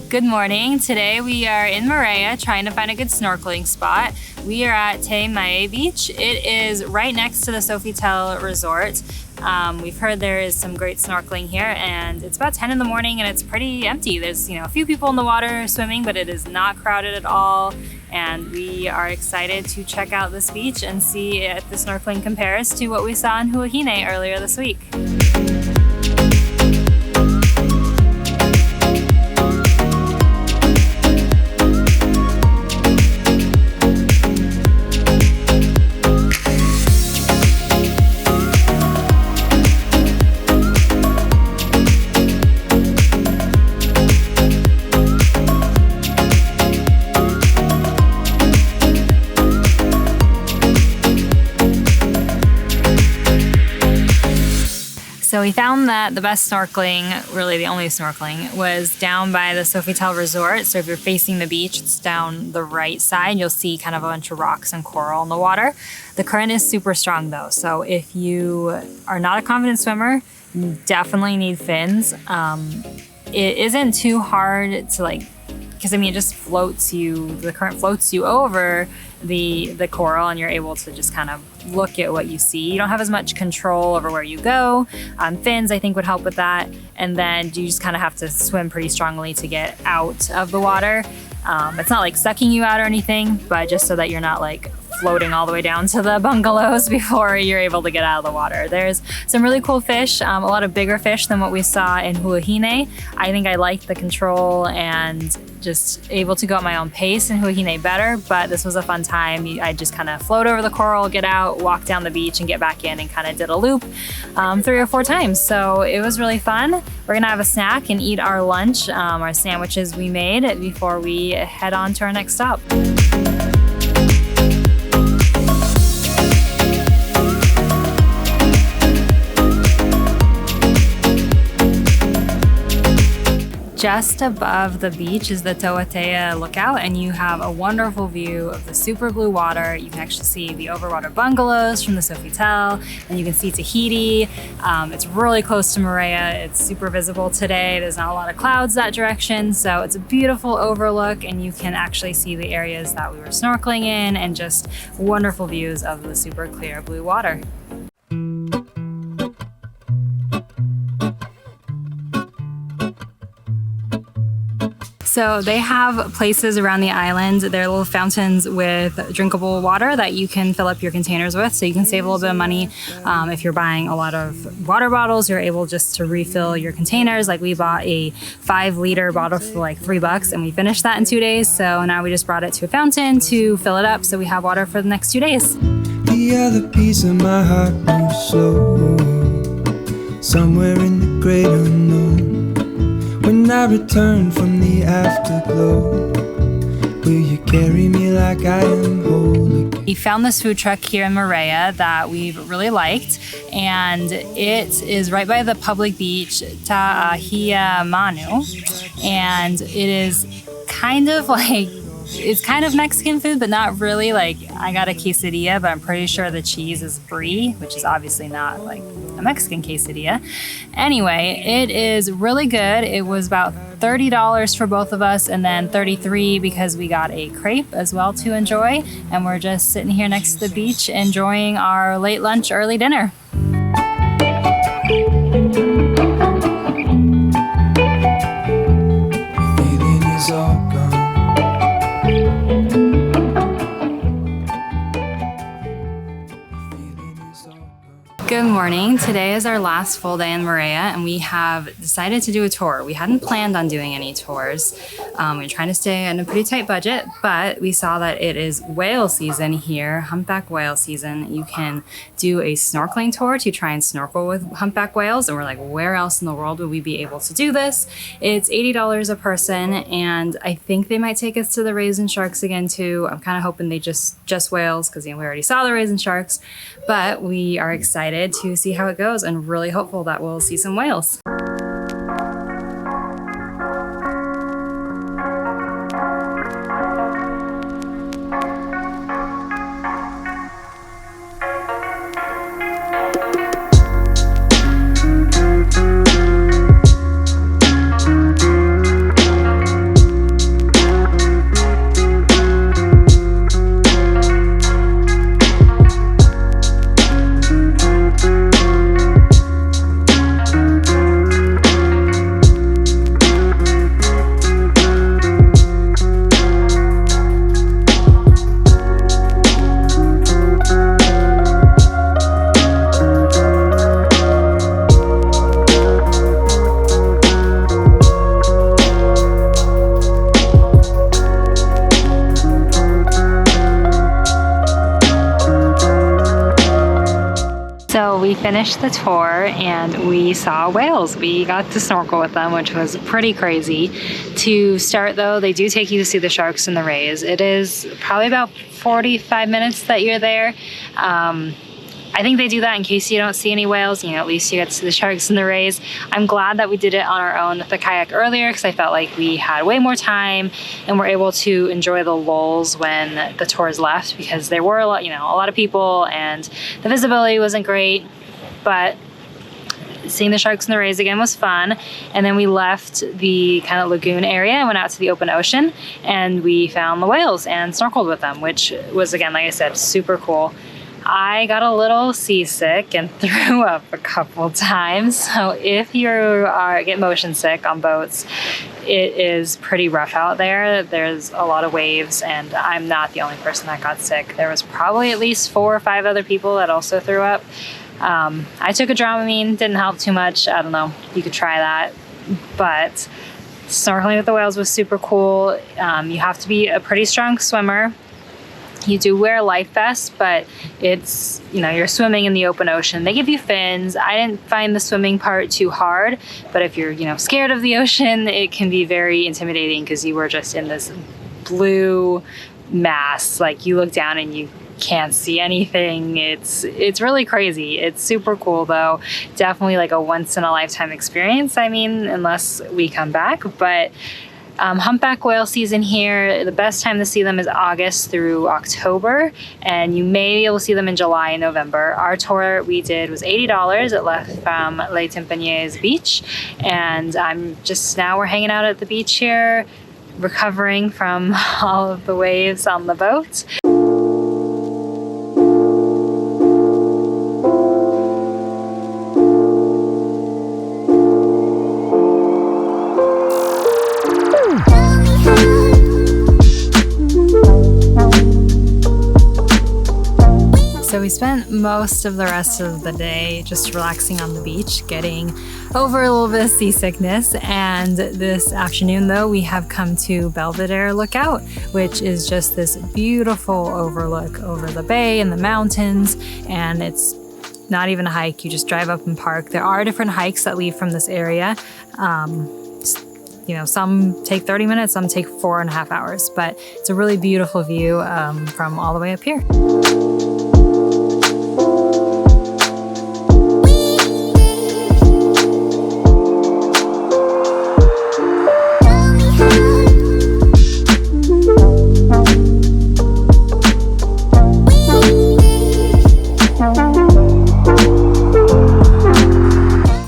Good morning. Today we are in Moorea trying to find a good snorkeling spot. We are at Te Mai Beach. It is right next to the Sofitel Resort. We've heard there is some great snorkeling here, and it's about 10 in the morning and it's pretty empty. There's a few people in the water swimming, but it is not crowded at all. And we are excited to check out this beach and see if the snorkeling compares to what we saw in Huahine earlier this week. So we found that the best snorkeling, really the only snorkeling, was down by the Sofitel Resort. So if you're facing the beach, it's down the right side. You'll see kind of a bunch of rocks and coral in the water. The current is super strong though. So if you are not a confident swimmer, you definitely need fins. It isn't too hard to because it just floats you, the current floats you over the coral, and you're able to just kind of look at what you see. You don't have as much control over where you go. Fins, I think, would help with that. And then you just kind of have to swim pretty strongly to get out of the water. It's not like sucking you out or anything, but just so that you're not floating all the way down to the bungalows before you're able to get out of the water. There's some really cool fish, a lot of bigger fish than what we saw in Huahine. I think I liked the control and just able to go at my own pace in Huahine better, but this was a fun time. I just kind of float over the coral, get out, walk down the beach, and get back in, and kind of did a loop 3 or 4 times. So it was really fun. We're gonna have a snack and eat our lunch, our sandwiches we made before we head on to our next stop. Just above the beach is the Tauatea Lookout, and you have a wonderful view of the super blue water. You can actually see the overwater bungalows from the Sofitel, and you can see Tahiti. It's really close to Moorea. It's super visible today. There's not a lot of clouds that direction, so it's a beautiful overlook, and you can actually see the areas that we were snorkeling in and just wonderful views of the super clear blue water. So they have places around the island. There are little fountains with drinkable water that you can fill up your containers with, so you can save a little bit of money. If you're buying a lot of water bottles, you're able just to refill your containers. We bought a 5-liter bottle for $3, and we finished that in 2 days. So now we just brought it to a fountain to fill it up, so we have water for the next 2 days. The other piece of my heart moves slow, somewhere in the great unknown. When I return from the afterglow, will you carry me like I am whole again? We found this food truck here in Moorea that we've really liked, and it is right by the public beach, Ta'ahia Manu, and it is kind of it's kind of Mexican food, but not really. I got a quesadilla, but I'm pretty sure the cheese is brie, which is obviously not a Mexican quesadilla. Anyway, it is really good. It was about $30 for both of us, and then $33 because we got a crepe as well to enjoy. And we're just sitting here next to the beach enjoying our late lunch, early dinner. Feeling is all gone. Good morning. Today is our last full day in Moorea, and we have decided to do a tour. We hadn't planned on doing any tours. We're trying to stay on a pretty tight budget, but we saw that it is whale season here, humpback whale season. You can do a snorkeling tour to try and snorkel with humpback whales, and we're like, where else in the world would we be able to do this? It's $80 a person, and I think they might take us to the raisin sharks again too. I'm kind of hoping they just whales, because we already saw the raisin sharks, but we are excited to see how it goes and really hopeful that we'll see some whales. finished the tour and we saw whales. We got to snorkel with them, which was pretty crazy. To start though, they do take you to see the sharks and the rays. It is probably about 45 minutes that you're there. I think they do that in case you don't see any whales, you know, at least you get to see the sharks and the rays. I'm glad that we did it on our own with the kayak earlier because I felt like we had way more time and were able to enjoy the lulls when the tours left, because there were a lot of people and the visibility wasn't great, but seeing the sharks and the rays again was fun. And then we left the kind of lagoon area and went out to the open ocean and we found the whales and snorkeled with them, which was, again, like I said, super cool. I got a little seasick and threw up a couple times. So if you get motion sick on boats, it is pretty rough out there. There's a lot of waves and I'm not the only person that got sick. There was probably at least 4 or 5 other people that also threw up. I took a Dramamine, didn't help too much. I don't know, you could try that. But snorkeling with the whales was super cool. You have to be a pretty strong swimmer. You do wear a life vest, but it's, you're swimming in the open ocean. They give you fins. I didn't find the swimming part too hard, but if you're, scared of the ocean, it can be very intimidating because you were just in this blue mass. Like you look down and you can't see anything. It's really crazy. It's super cool though. Definitely like a once in a lifetime experience. I mean, unless we come back, but humpback whale season here, the best time to see them is August through October, and you may be able to see them in July and November. Our tour we did was $80. It left from Les Tympaniers Beach, and we're hanging out at the beach here, recovering from all of the waves on the boat. So we spent most of the rest of the day just relaxing on the beach, getting over a little bit of seasickness. And this afternoon, though, we have come to Belvedere Lookout, which is just this beautiful overlook over the bay and the mountains. And it's not even a hike. You just drive up and park. There are different hikes that leave from this area. Some take 30 minutes, some take 4.5 hours, but it's a really beautiful view from all the way up here.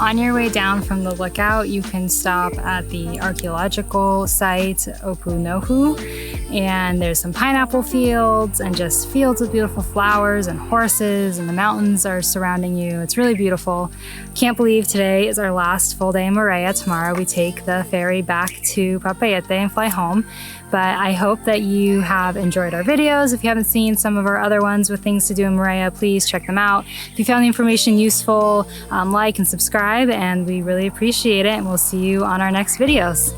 On your way down from the lookout, you can stop at the archaeological site Opunohu, and there's some pineapple fields and just fields with beautiful flowers and horses, and the mountains are surrounding you. It's really beautiful. Can't believe today is our last full day in Moorea. Tomorrow we take the ferry back to Papeete and fly home. But I hope that you have enjoyed our videos. If you haven't seen some of our other ones with things to do in Moorea, please check them out. If you found the information useful, like and subscribe, and we really appreciate it. And we'll see you on our next videos.